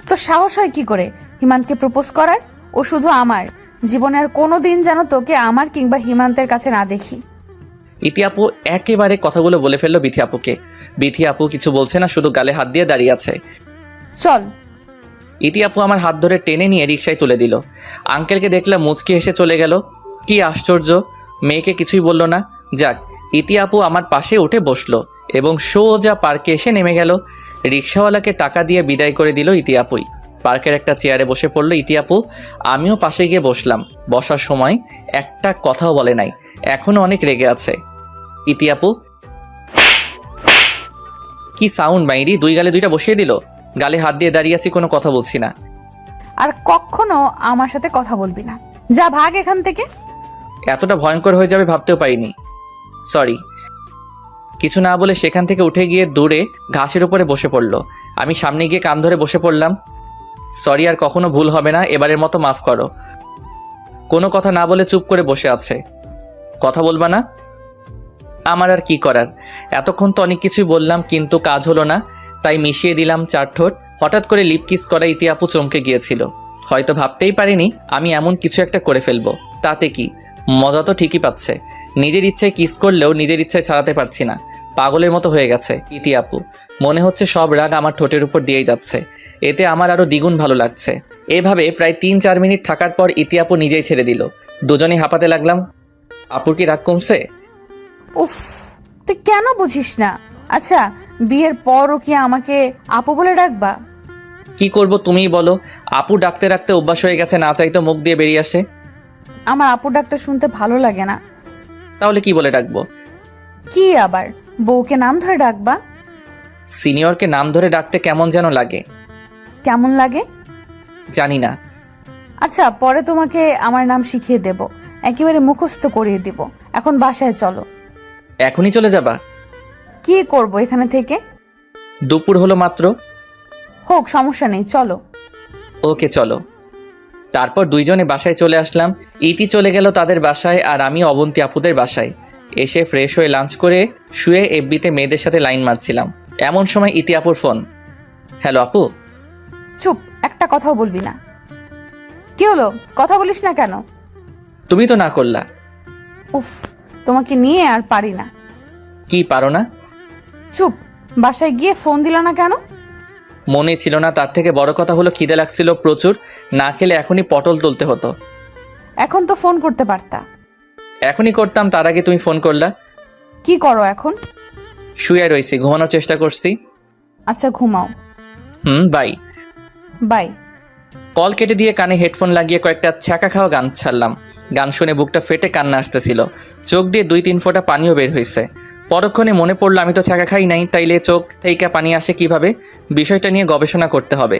তো সাহস হয় কি করে হিমান্তকে প্রপোজ করার? ও শুধু আমার জীবনে আর কোনোদিন যেন তোকে আমার কিংবা হিমান্তের কাছে না দেখি। ইতি আপু একেবারে কথাগুলো বলে ফেললো বিথি আপুকে। বিথি আপু কিছু বলছে না, শুধু গালে হাত দিয়ে দাঁড়িয়ে আছে। চল। ইতি আপু আমার হাত ধরে টেনে নিয়ে রিকশায় তুলে দিল। আঙ্কেলকে দেখলাম মুচকি হেসে চলে গেল। কি আশ্চর্য, মেয়েকে কিছুই বলল না। যাক, ইতি আপু আমার পাশে উঠে বসলো এবং সোজা পার্কে এসে নেমে গেল। রিক্সাওয়ালাকে টাকা দিয়ে বিদায় করে দিল ইতি আপুই। পার্কের একটা চেয়ারে বসে পড়লো ইতি আপু। আমিও পাশে গিয়ে বসলাম। বসার সময় একটা কথাও বলে নাই, এখনো অনেক রেগে আছে। ইতি আপু কি সাউন্ড মাইরি, দুই গালে দুইটা বসিয়ে দিল। গালে হাত দিয়ে দাঁড়িয়ে আছি, কোনো কথা বলছি না। আর কখনো আমার সাথে কথা বলবি না, যা ভাগ এখান থেকে। এতটা ভয়ঙ্কর হয়ে যাবে ভাবতেও পারিনি। সরি। কিছু না বলে সেখান থেকে উঠে গিয়ে দূরে ঘাসের উপরে বসে পড়ল। আমি সামনে গিয়ে কান ধরে বসে পড়লাম। সরি, আর কখনো ভুল হবে না, এবারের মতো মাফ করো। কোনো কথা না বলে চুপ করে বসে আছে। কথা বলবা না? আমার আর কি করার, এতক্ষণ তো অনেক কিছুই বললাম কিন্তু কাজ হলো না, তাই মিশিয়ে দিলাম চার ঠোঁট। হঠাৎ করে লিপ কিস করা ইতি আপু চমকে গিয়েছিল। হয়তো ভাবতেই পারিনি আমি এমন কিছু একটা করে ফেলবো। তাতে কি, মজা তো ঠিকই পাচ্ছে। নিজের ইচ্ছায় কিস করলেও নিজের ইচ্ছায় ছাড়াতে পারছি না। পাগলের মতো হয়ে গেছে ইতি আপু। মনে হচ্ছে সব রাগ আমার ঠোঁটের উপর দিয়েই যাচ্ছে। এতে আমার আরও দ্বিগুণ ভালো লাগছে। এভাবে প্রায় 3-4 মিনিট থাকার পর ইতি আপু নিজেই ছেড়ে দিল। দুজনেই হাঁপাতে লাগলাম। আপুর কি রাগ কমছে? উফ, তুই কেন বুঝিস না? আচ্ছা, বিয়ের পরও কি আমাকে আপু বলে ডাকবা? কি করব তুমিই বলো। আপু ডাকতে ডাকতে অভ্যাস হয়ে গেছে, না চাইতো মুখ দিয়ে বেরিয়ে আসে। আমার আপু ডাকটা শুনতে ভালো লাগে না। তাহলে কি বলে ডাকবো? কি আবার বউকে নাম ধরে ডাকবা? সিনিয়রকে নাম ধরে ডাকতে কেমন যেন লাগে। কেমন লাগে জানি না। আচ্ছা, পরে তোমাকে আমার নাম শিখিয়ে দেব, একেবারে মুখস্থ করিয়ে দিব। এখন বাসায় চলো। এখনই চলে যাবা? কি করব এখানে থেকে? দুপুর হলো মাত্র। হোক, সমস্যা নেই, চলো। ওকে চলো। তারপর দুইজনে বাসায় চলে আসলাম। ইতি চলে গেল তাদের বাসায়, আর আমি অবন্তী আপুদের বাসায় এসে ফ্রেশ হয়ে লাঞ্চ করে শুয়ে এফবিতে মেয়েদের সাথে লাইন মারছিলাম। এমন সময় ইতি আপুর ফোন। হ্যালো আপু। চুপ, একটা কথাও বলবি না। কি হলো, কথা বলিস না কেন? তুমি তো না করলা। উফ, তোমাকে নিয়ে আর পারি না। কি পারো না? চুপ, বাসায় গিয়ে ফোন দিলা না কেন? মনে ছিল না, তার থেকে বড় কথা হলো খিদে লাগছিল প্রচুর, না খেলে এখনই পটল তুলতে হতো। এখন তো ফোন করতে পারতা। এখনই করতাম, তার আগে তুমি ফোন করলা। কি করো এখন? শুয়ে রইছি, ঘুমানোর চেষ্টা করছি। আচ্ছা ঘুমাও। বাই। বাই। কল কেটে দিয়ে কানে হেডফোন লাগিয়ে কয়েকটা ছ্যাঁকা খাওয়া গান ছাড়লাম। গান শুনে বুকটা ফেটে কান্না আসতেছিল, চোখ দিয়ে 2-3 ফোঁটা পানিও বের হয়েছে। পরক্ষণে মনে পড়লো আমি তো ছ্যাঁকা খাই নাই, তাইলে চোখ থেকে পানি আসে কিভাবে? বিষয়টা নিয়ে গবেষণা করতে হবে।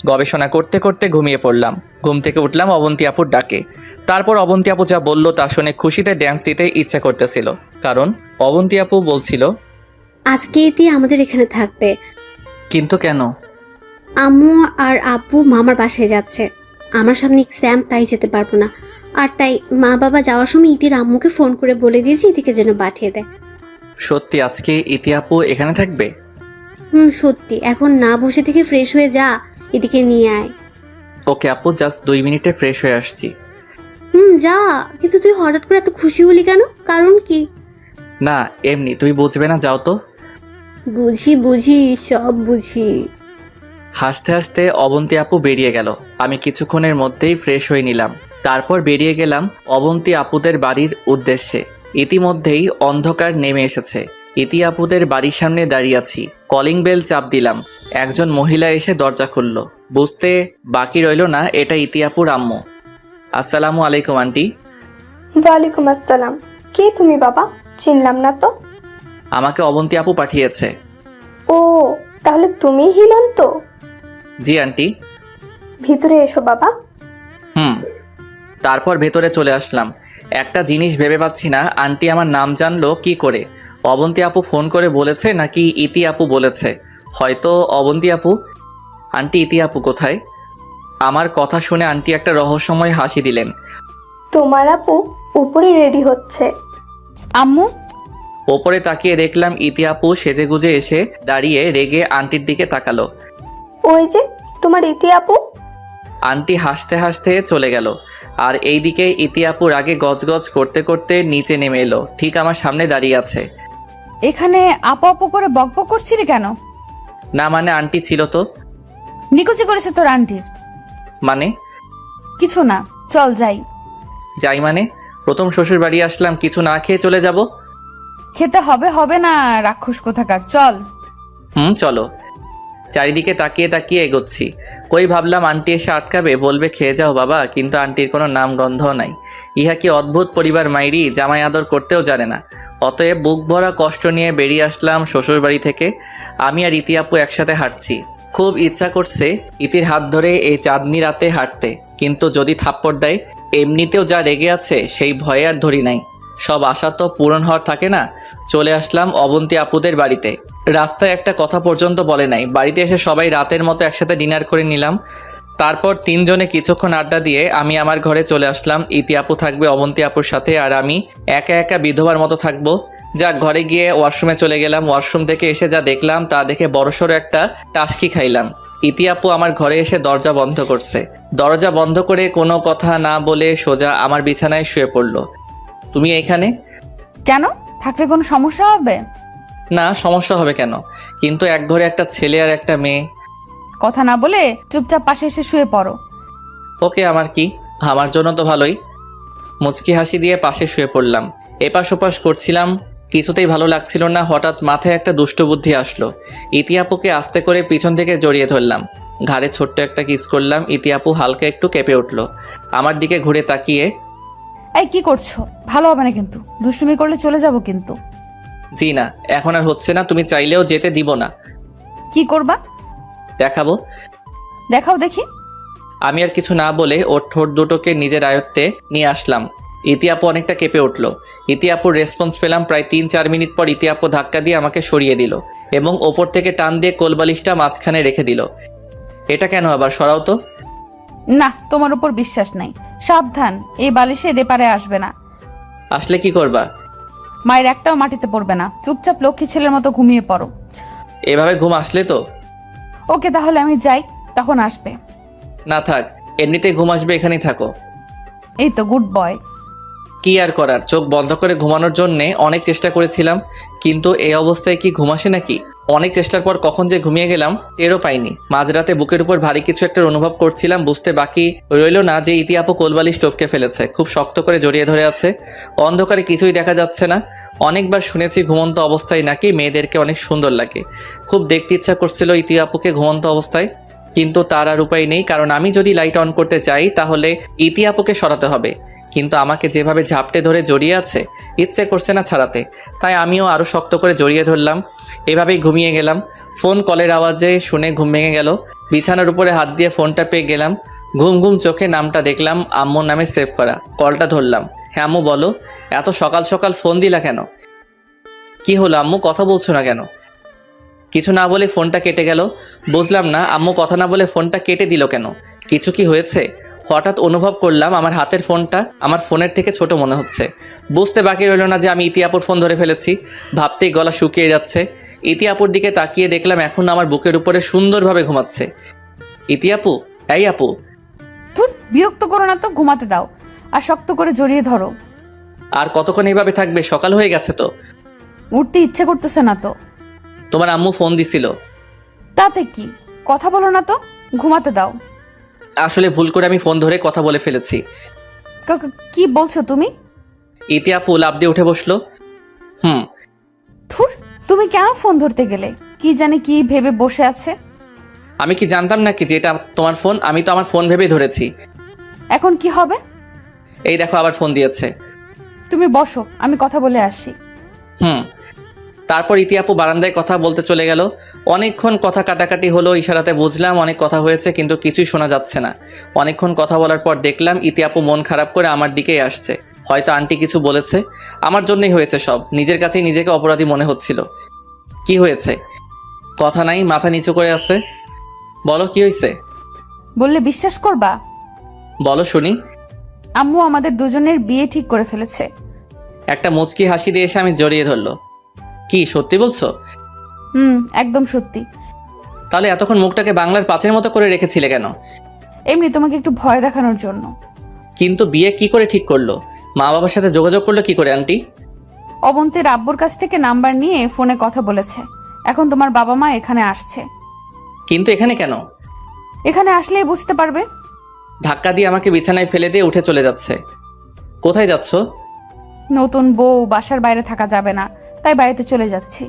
গবেষণা করতে করতে ঘুমিয়ে পড়লাম। ঘুম থেকে উঠলাম অবন্তী আপুর ডাকে। তারপর অবন্তী আপু যা বললো তা শুনে খুশিতে ড্যান্স দিতে ইচ্ছা করতেছিল, কারণ অবন্তী আপু বলছিল আজকে ইতি আমাদের এখানে থাকবে। কিন্তু কেন? আম্মু আর আব্বু মামার বাসায় যাচ্ছে, আমার সামনে এক্সাম, তাই যেতে পারবো না। আর তাই মা বাবা যাওয়ার সময় ইতির আম্মুকে ফোন করে বলে দিয়েছি ইতিকে যেন পাঠিয়ে দেয়। সত্যি আজকে ইতি আপু এখানে থাকবে? সত্যি। এখন না বসে থেকে ফ্রেশ হয়ে যা, ইতিকে নিয়ে আয়। ওকে আপু, জাস্ট 2 মিনিটে ফ্রেশ হয়ে আসছি। যা। কিন্তু তুই হঠাৎ করে এত খুশি হলি কেন? কারণ কি? না এমনি, তুমি বুঝবে না, যাও তো। বুঝি, সব বুঝি। হাসতে হাসতে অবন্তী আপু বেরিয়ে গেল। আমি কিছুক্ষণের মধ্যেই ফ্রেশ হয়ে নিলাম। তারপর বেরিয়ে গেলাম অবন্তী আপুদের বাড়ির উদ্দেশ্যে। ইতিমধ্যেই অন্ধকার নেমে এসেছে। ইতি আপুদের বাড়ির সামনে দাঁড়িয়ে আছি। কলিং বেল চাপ দিলাম। একজন মহিলা এসে দরজা খুলল। বুঝতে বাকি রইল না এটা ইতি আপুর আম্মু। আসসালামু আলাইকুম আন্টি। ওয়ালাইকুম আসসালাম। কে তুমি বাবা? চিনলাম না তো। আমাকে অবন্তী আপু পাঠিয়েছে। ও, তাহলে তুমি হিমান্ত? জি আন্টি। ভিতরে এসো বাবা। তারপর ভেতরে চলে আসলাম। একটা জিনিস ভেবে পাচ্ছি না, আন্টি আমার নাম জানলো কি করে? অবন্তী আপু ফোন করে বলেছে নাকি ইতি আপু বলেছে? হয়তো অবন্তী আপু। আন্টি ইতি আপু কোথায়? আমার কথা শুনে আন্টি একটা রহস্যময় হাসি দিলেন। তোমার আপু উপরে রেডি হচ্ছে। আম্মু? ওপরে তাকিয়ে দেখলাম ইতি আপু সেজেগুজে এসে দাঁড়িয়ে রেগে আন্টির দিকে তাকালো। ওই যে তোমার ইতি আপু। আন্টি হাসতে হাসতে চলে গেল। আর এইদিকে ইতি আপুর আগে গজগজ করতে করতে নিচে নেমে এলো, ঠিক আমার সামনে দাঁড়িয়ে আছে। এখানে আপু আপু করে বকবক করছিলি কেন? না মানে আন্টি ছিল তো। নিকুচি করেছে তোর আন্টির? মানে? কিছু না, চল যাই। যাই মানে? প্রথম শ্বশুর বাড়ি আসলাম, কিছু না খেয়ে চলে যাব? খেতে হবে না রাক্ষস কোথাকার, চল। চলো। চারিদিকে তাকিয়ে তাকিয়ে এগোচ্ছি। কই ভাবলাম আন্টি এসে আটকাবে, বলবে খেয়ে যাও বাবা, কিন্তু আন্টির কোনো নাম গন্ধও নাই। ইহা কি অদ্ভুত পরিবার মাইরি, জামাই আদর করতেও জানে না। অতএব বুক ভরা কষ্ট নিয়ে বেরিয়ে আসলাম শ্বশুর বাড়ি থেকে। আমি আর ইতি আপু একসাথে হাঁটছি। খুব ইচ্ছা করছে ইতির হাত ধরে এই চাঁদনি রাতে হাঁটতে, কিন্তু যদি থাপ্পড় দেয়। এমনিতেও যা রেগে আছে সেই ভয়ে আর ধরি নাই। সব আশা তো পূরণ হওয়ার থাকে না। চলে আসলাম অবন্তী আপুদের বাড়িতে। রাস্তায় একটা কথা পর্যন্ত বলে নাই। বাড়িতে এসে সবাই রাতের মতো একসাথে ডিনার করে নিলাম। তারপর 3 জনে কিছুক্ষণ আড্ডা দিয়ে আমি আমার ঘরে চলে আসলাম। ইতি আপু থাকবে অবন্তী আপুর সাথে, আর আমি একা একা বিধবার মতো থাকবো। যা ঘরে গিয়ে ওয়াশরুমে চলে গেলাম। ওয়াশরুম থেকে এসে যা দেখলাম তা দেখে বড়সড় একটা টাসকি খাইলাম। ইতি আপু আমার ঘরে এসে দরজা বন্ধ করছে। দরজা বন্ধ করে কোনো কথা না বলে সোজা আমার বিছানায় শুয়ে পড়লো। তুমি এইখানে কেন? থাকলে কোনো সমস্যা হবে? না, সমস্যা হবে কেন? কিন্তু এক ঘরে একটা ছেলে আর একটা মেয়ে। কথা না বলে চুপচাপ পাশে এসে শুয়ে পড়ো। ওকে, আমার কি, আমার জন্য তো ভালোই। মুচকি হাসি দিয়ে পাশে শুয়ে পড়লাম। এপাশ ওপাশ করছিলাম, কিছুতেই ভালো লাগছিল না। হঠাৎ মাথায় একটা দুষ্ট বুদ্ধি আসলো। ইতি আপুকে আস্তে করে পিছন থেকে জড়িয়ে ধরলাম, ঘাড়ে ছোট্ট একটা কিস করলাম। ইতি আপু হালকা একটু কেঁপে উঠলো। আমার দিকে ঘুরে তাকিয়ে, এই কি করছো? ভালো হবে না কিন্তু, দুষ্টুমি করলে চলে যাব কিন্তু। জি না, এখন আর হচ্ছে না, তুমি চাইলেও যেতে দিব না। কি করবা? দেখাবো। দেখাও দেখি। আমি আর কিছু না বলে ওর ঠোঁট দুটোকে নিজের আয়ত্তে নিয়ে আসলাম। ইতি আপু অনেকটা কেঁপে উঠলো। ইতি আপুর রেসপন্স পেলাম প্রায় 3-4 মিনিট পর। ইতি আপু ধাক্কা দিয়ে আমাকে সরিয়ে দিল এবং ওপর থেকে টান দিয়ে কোলবালিশটা মাঝখানে রেখে দিল। এটা কেন আবার? সরাও তো। না, তোমার উপর বিশ্বাস নাই। সাবধান, এই বালিশে রেপারে আসবে না। আসলে কি করবা? মায়ের একটাও মাটিতে পড়বে না। চুপচাপ লক্ষ্মী ছেলের মতো ঘুমিয়ে পড়ো। এভাবে ঘুম আসলে তো? ওকে তাহলে আমি যাই, তখন আসবে। না থাক, এমনিতেই ঘুম আসবে, এখানেই থাকো। এই তো গুড বয়। কি আর করার, চোখ বন্ধ করে ঘুমানোর জন্যে অনেক চেষ্টা করেছিলাম, কিন্তু এই অবস্থায় কি ঘুম আসে নাকি? অনেক চেষ্টার পর কখন যে ঘুমিয়ে গেলাম টেরও পাইনি। মাঝরাতে বুকের উপর ভারী কিছু একটা অনুভব করছিলাম, বুঝতে বাকি রইল না যে ইতি আপু কোলবালিশ টপকে ফেলেছে, খুব শক্ত করে জড়িয়ে ধরে আছে। অন্ধকারে কিছুই দেখা যাচ্ছে না। অনেকবার শুনেছি ঘুমন্ত অবস্থায় নাকি মেয়েদেরকে অনেক সুন্দর লাগে। খুব দেখতে ইচ্ছা করছিল ইতি আপুকে ঘুমন্ত অবস্থায়, কিন্তু তার আর উপায় নেই, কারণ আমি যদি লাইট অন করতে চাই তাহলে ইতি আপুকে সরাতে হবে। কিন্তু আমাকে যেভাবে ঝাপটে ধরে জড়িয়ে আছে, ইচ্ছে করছে না ছাড়াতে, তাই আমিও আরও শক্ত করে জড়িয়ে ধরলাম। এভাবেই ঘুমিয়ে গেলাম। ফোন কলের আওয়াজে শুনে ঘুম ভেঙে গেল। বিছানার উপরে হাত দিয়ে ফোনটা পেয়ে গেলাম। ঘুম ঘুম চোখে নামটা দেখলাম আম্মুর নামে সেভ করা। কলটা ধরলাম। হ্যাঁ আম্মু বলো, এত সকাল সকাল ফোন দিলা কেন? কি হলো আম্মু, কথা বলছো না কেন? কিছু না বলে ফোনটা কেটে গেল। বুঝলাম না আম্মু কথা না বলে ফোনটা কেটে দিল কেন, কিছু কি হয়েছে? হঠাৎ অনুভব করলাম আমার হাতের ফোনটা আমার ফোনের থেকে ছোট মনে হচ্ছে। বুঝতে বাকি রইল না যে আমি ইতি আপুর ফোন ধরে ফেলেছি। ভাবতেই গলা শুকিয়ে যাচ্ছে। ইতি আপুর দিকে তাকিয়ে দেখলাম এখন আমার বুকের উপরে সুন্দরভাবে ঘুমাচ্ছে। ইতি আপু, এই আপু। ধুর, বিরক্ত করো না তো, ঘুমাতে দাও আর শক্ত করে জড়িয়ে ধরো। আর কতক্ষণ এইভাবে থাকবে? সকাল হয়ে গেছে তো। উঠতে ইচ্ছে করতেছে না তো। তোমার আম্মু ফোন দিছিল। তাতে কি, কথা বলো না তো, ঘুমাতে দাও। আসলে ভুল করে আমি ফোন ধরে কথা বলে ফেলেছি। কি বলছো তুমি? ইতি আপু লাফ দিয়ে উঠে বসলো। ধুর, তুমি কেন ফোন ধরতে গেলে? কি জানি কি ভেবে বসে আছে। আমি কি জানতাম নাকি যে এটা তোমার ফোন? আমি তো আমার ফোন ভেবেই ধরেছি। এখন কি হবে? এই দেখো আবার ফোন দিয়েছে। তুমি বসো, আমি কথা বলে আসি। তারপর ইতি আপু বারান্দায় কথা বলতে চলে গেল। অনেকক্ষণ কথা কাটাকাটি হলো, ইশারাতে বুঝলাম অনেক কথা হয়েছে, কিন্তু কিছুই শোনা যাচ্ছে না। অনেকক্ষণ কথা বলার পর দেখলাম ইতি আপু মন খারাপ করে আমার দিকেই আসছে। হয়তো আন্টি কিছু বলেছে, আমার জন্যই হয়েছে সব। নিজের কাছেই নিজেকে অপরাধী মনে হচ্ছিল। কি হয়েছে? কথা নাই, মাথা নিচু করে আছে। বলো কি হয়েছে? বললে বিশ্বাস করবা? বলো শুনি। আম্মু আমাদের দুজনের বিয়ে ঠিক করে ফেলেছে। একটা মুচকি হাসি দিয়ে এসে আমি জড়িয়ে ধরলো। কি সত্যি বলছো? একদম সত্যি। তাহলে এতক্ষণ মুখটাকে বাংলার পাঁচের মতো করে রেখেছিলে কেন? এমনি তোমাকে একটু ভয় দেখানোর জন্য। কিন্তু বিয়ে কি করে ঠিক করলো? মা বাবার সাথে যোগাযোগ করলো কি করে আন্টি? অবন্তীর আব্বুর কাছ থেকে নাম্বার নিয়ে ফোনে কথা বলেছে। এখন তোমার বাবা মা এখানে আসছে। কিন্তু এখানে কেন? এখানে আসলেই বুঝতে পারবে। ধাক্কা দিয়ে আমাকে বিছানায় ফেলে দিয়ে উঠে চলে যাচ্ছে। কোথায় যাচ্ছ? নতুন বউ, বাসার বাইরে থাকা যাবে না, তাই বাড়িতে চলে যাচ্ছি।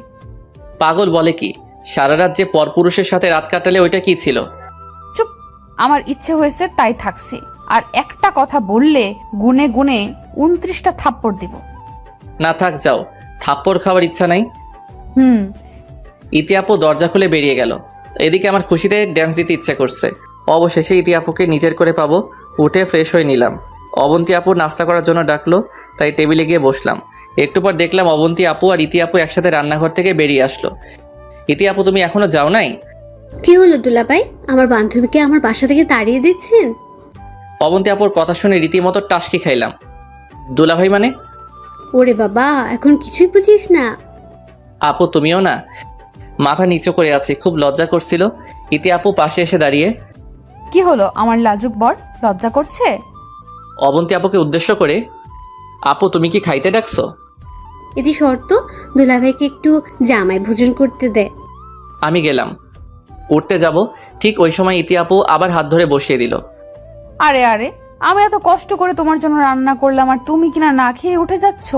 পাগল বলে কি? সারা রাত যে পরপুরুষের সাথে রাত কাটালে ওইটা কি ছিল? চুপ, আমার ইচ্ছে হয়েছে তাই থাকছি। আর একটা কথা বললে গুনে গুনে 29টা থাপ্পড় দিব। না থাক, যাও। থাপ্পড় খাওয়ার ইচ্ছা নাই। ইতি আপু দরজা খুলে বেরিয়ে গেল। এদিকে আমার খুশিতে ড্যান্স দিতে ইচ্ছে করছে। অবশেষে ইতি আপুকে নিজের করে পাবো। উঠে ফ্রেশ হয়ে নিলাম। অবন্তী আপু নাস্তা করার জন্য ডাকলো, তাই টেবিলে গিয়ে বসলাম। একটু পর দেখলাম অবন্তী আপু আর ইতি আপু একসাথে রান্নাঘর থেকে বেরিয়ে আসলো। ইতি আপু তুমি এখনো যাও নাই? কি হলো দুলাভাই, আমার বান্ধবীকে আমার বাসা থেকে তাড়িয়ে দিচ্ছেন? অবন্তী আপুর কথা শুনে রীতিমতো টাসকি খাইলাম। দুলাভাই মানে? ওরে বাবা, এখন কিছুই বুঝিস না? আপু তুমিও না? মাথা নিচু করে আছি, খুব লজ্জা করছিল। ইতি আপু পাশে এসে দাঁড়িয়ে, কি হলো আমার লাজুক বর, লজ্জা করছে? অবন্তী আপুকে উদ্দেশ্য করে, আপু তুমি কি খাইতে ডাকছো? এটি শর্ত, দুলাভাইকে একটু জামাই ভোজন করতে দে। আমি গেলাম। উঠতে যাব, ঠিক ওই সময় ইতি আপু আবার হাত ধরে বসিয়ে দিল। আরে আরে, আমি এত কষ্ট করে তোমার জন্য রান্না করলাম আর তুমি কিনা না খেয়ে উঠে যাচ্ছ।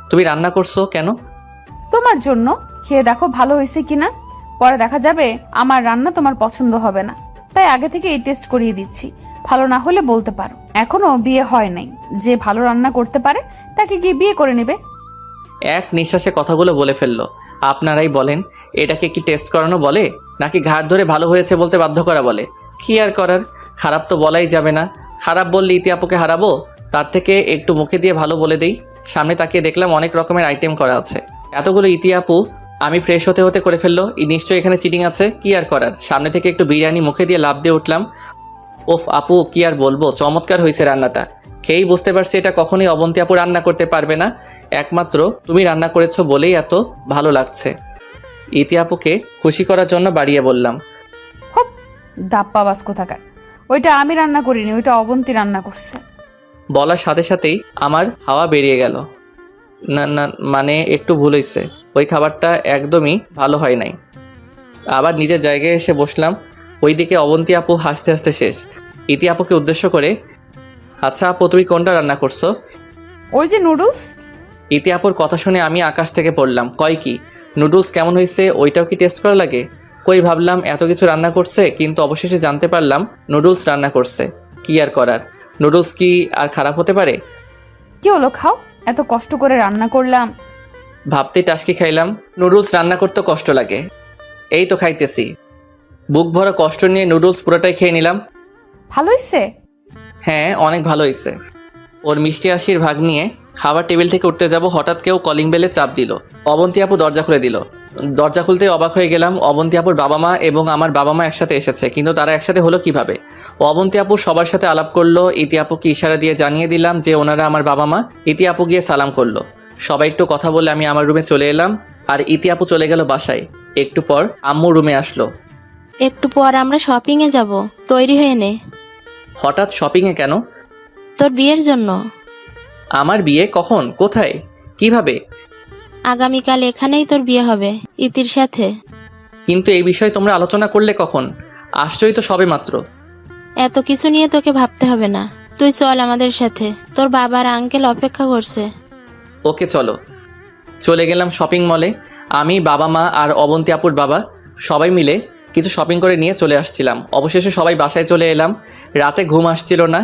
তুমি রান্না করছো কেন? তোমার জন্য। খেয়ে দেখো ভালো হয়েছে কিনা, পরে দেখা যাবে আমার রান্না তোমার পছন্দ হবে না। তাই আগে থেকে এই টেস্ট করিয়ে দিচ্ছি, ভালো না হলে বলতে পারো। এখনো বিয়ে হয় নাই, যে ভালো রান্না করতে পারে তাকে গিয়ে বিয়ে করে নেবে। এক নিঃশ্বাসে কথাগুলো বলে ফেললো। আপনারাই বলেন, এটাকে কি টেস্ট করানো বলে, নাকি ঘাট ধরে ভালো হয়েছে বলতে বাধ্য করা বলে? কি আর করার, খারাপ তো বলাই যাবে না। খারাপ বললে ইতি আপুকে হারাবো, তার থেকে একটু মুখে দিয়ে ভালো বলে দেই। সামনে তাকিয়ে দেখলাম অনেক রকমের আইটেম করা আছে। এতগুলো ইতি আপু আমি ফ্রেশ হতে হতে করে ফেললো। নিশ্চয়ই এখানে চিটিং আছে। কি আর করার, সামনে থেকে একটু বিরিয়ানি মুখে দিয়ে লাফ দিয়ে উঠলাম। ওফ আপু, কি আর বলবো, চমৎকার হয়েছে রান্নাটা। খেয়েই বুঝতে পারছি এটা কখনোই অবন্তী আপু রান্না করতে পারবে না, একমাত্র তুমি রান্না করেছো বলেই এত ভালো লাগছে। ইতি আপুকে খুশি করার জন্য বাড়িয়ে বললাম। হপ, দাপ্পা বাস কোথাকার। ওইটা আমি রান্না করিনি, ওইটা অবন্তী রান্না করছে। বলার সাথে সাথেই আমার হাওয়া বেরিয়ে গেল। না না, মানে একটু ভুল হয়েছে, ওই খাবারটা একদমই ভালো হয় নাই। আবার নিজের জায়গায় এসে বসলাম। ওইদিকে অবন্তী আপু হাসতে হাসতে শেষ। ইতি আপুকে উদ্দেশ্য করে, আচ্ছা আপু তুমি কোনটা রান্না করছো? ওই যে নুডলস। ইতি আপুর কথা শুনে আমি আকাশ থেকে পড়লাম। কয় কি, নুডলস কেমন হয়েছে ওইটাও কি টেস্ট করা লাগে? কই, ভাবলাম এত কিছু রান্না করছে, কিন্তু অবশেষে জানতে পারলাম নুডলস রান্না করছে। কি আর করার, নুডলস কি আর খারাপ হতে পারে? কি হলো, খাও। এত কষ্ট করে রান্না করলাম। ভাবতেই টাসকি খাইলাম। নুডলস রান্না করতে কষ্ট লাগে, এই তো খাইতেছি। বুক ভরা কষ্ট নিয়ে নুডলস পুরোটাই খেয়ে নিলাম। ভালো হয়েছে? হ্যাঁ, অনেক ভালো হয়েছে। ওর মিষ্টি হাসির ভাগ নিয়ে খাবার টেবিল থেকে উঠতে যাব, হঠাৎ কেউ কলিং বেলে চাপ দিল। অবন্তী আপু দরজা খুলে দিল। দরজা খুলতেই অবাক হয়ে গেলাম। অবন্তী আপুর বাবা মা এবং আমার বাবা মা একসাথে এসেছে, কিন্তু তারা একসাথে হলো কিভাবে? অবন্তী আপু সবার সাথে আলাপ করলো। ইতি আপুকে ইশারা দিয়ে জানিয়ে দিলাম যে ওনারা আমার বাবা মা। ইতি আপু গিয়ে সালাম করলো। সবাই একটু কথা বলে আমি আমার রুমে চলে এলাম, আর ইতি আপু চলে গেল বাসায়। একটু পর আম্মু রুমে আসলো। একটু পর আমরা শপিংয়ে যাব, তৈরি হয়ে নে। হঠাৎ শপিংয়ে কেন? তোর বিয়ের জন্য। আমার বিয়ে? কখন, কোথায়, কিভাবে? আগামীকাল এখানেই তোর বিয়ে হবে, ইতির সাথে। কিন্তু এই বিষয়ে তোমরা আলোচনা করলে কখন? আসছই তো সবে মাত্র। এত কিছু নিয়ে তোকে ভাবতে হবে না, তুই চল আমাদের সাথে, তোর বাবার আঙ্কেল অপেক্ষা করছে। ওকে চলো। চলে গেলাম শপিং মলে। আমি, বাবা মা আর অবন্তী আপুর বাবা সবাই মিলে কিছু শপিং করে নিয়ে চলে আসছিলাম। অবশেষে সবাই বাসায় চলে এলাম। রাতে ঘুম আসছিল না।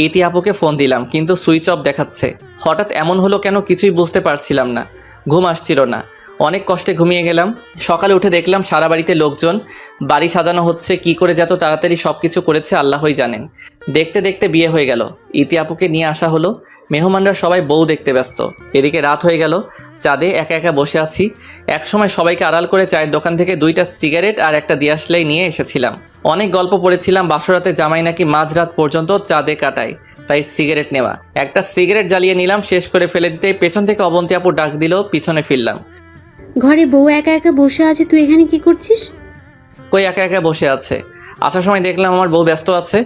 ইতি আপুকে ফোন দিলাম, কিন্তু সুইচ অফ দেখাচ্ছে। হঠাৎ এমন হলো কেন কিছুই বুঝতে পারছিলাম না। ঘুম আসছিল না, অনেক কষ্টে ঘুমিয়ে গেলাম। সকালে উঠে দেখলাম সারা বাড়িতে লোকজন, বাড়ি সাজানো হচ্ছে। কি করে যত তাড়াতাড়ি সব কিছু করেছে আল্লাহই জানেন। দেখতে দেখতে বিয়ে হয়ে গেল। ইতি আপুকে নিয়ে আসা হলো। মেহমানরা সবাই বউ দেখতে ব্যস্ত। এদিকে রাত হয়ে গেল, চাঁদে একা একা বসে আছি। একসময় সবাইকে আড়াল করে চায়ের দোকান থেকে 2টা সিগারেট আর একটা দিয়াশলাই নিয়ে এসেছিলাম। অনেক গল্প পড়েছিলাম বাসরাতে জামাই নাকি মাঝরাত পর্যন্ত চাঁদে কাটায়, তাই সিগারেট নেওয়া। একটা সিগারেট জ্বালিয়ে নিলাম, শেষ করে ফেলে দিতেই পেছন থেকে অবন্তী আপু ডাক দিল। পিছনে ফিরলাম। ঘরে বউ একা একা বসে আছে, তুই এখানে কি করছিস? কই, একা একা বসে আছে? আসার সময় দেখলাম আমার বউ ব্যস্ত আছে।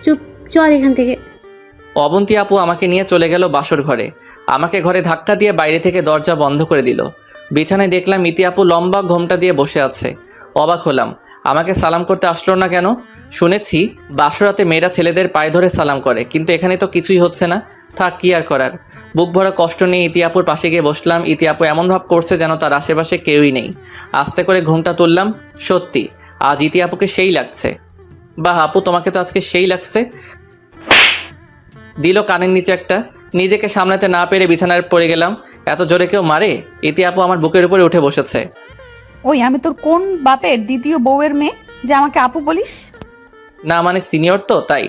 চুপ, চল এখান থেকে। অবন্তী আপু আমাকে নিয়ে চলে গেল বাসর ঘরে। আমাকে ঘরে ধাক্কা দিয়ে বাইরে থেকে দরজা বন্ধ করে দিল। বিছানায় দেখলাম ইতি আপু লম্বা ঘোমটা দিয়ে বসে আছে। অবাক হলাম, আমাকে সালাম করতে আসলো না কেন? শুনেছি বাসরাতে মেয়েরা ছেলেদের পায়ে ধরে সালাম করে, কিন্তু এখানে তো কিছুই হচ্ছে না। থাক, কি আর করার। বুক ভরা কষ্ট নিয়ে ইতি আপুর পাশে গিয়ে বসলাম। ইতি আপু এমন ভাব করছে যেন তার আশেপাশে কেউই নেই। আস্তে করে ঘুমটা তুললাম। সত্যি আজ ইতি আপুকে সেই লাগছে। বাহ আপু, তোমাকে তো আজকে সেই লাগছে। দিল কানের নিচে একটা। নিজেকে সামলাতে না পেরে বিছানায় পড়ে গেলাম। এত জোরে কেউ মারে? ইতি আপু আমার বুকের উপরে উঠে বসেছে। ওই, আমি তোর কোন বাপের দ্বিতীয় বউয়ের মেয়ে যে আমাকে আপু বলিস? না মানে সিনিয়র তো, তাই।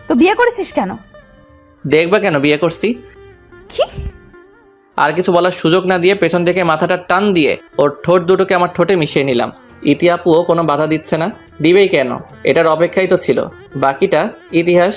তো বিয়ে করেছিস কেন? দেখবা কেন বিয়ে করছি? কি? আর কিছু বলার সুযোগ না দিয়ে পেছন থেকে মাথাটা টান দিয়ে ওর ঠোঁট দুটোকে আমার ঠোঁটে মিশিয়ে নিলাম। ইতি আপুও কোনো বাধা দিচ্ছে না, দিবেই কেন, এটার অপেক্ষাই তো ছিল। বাকিটা ইতিহাস।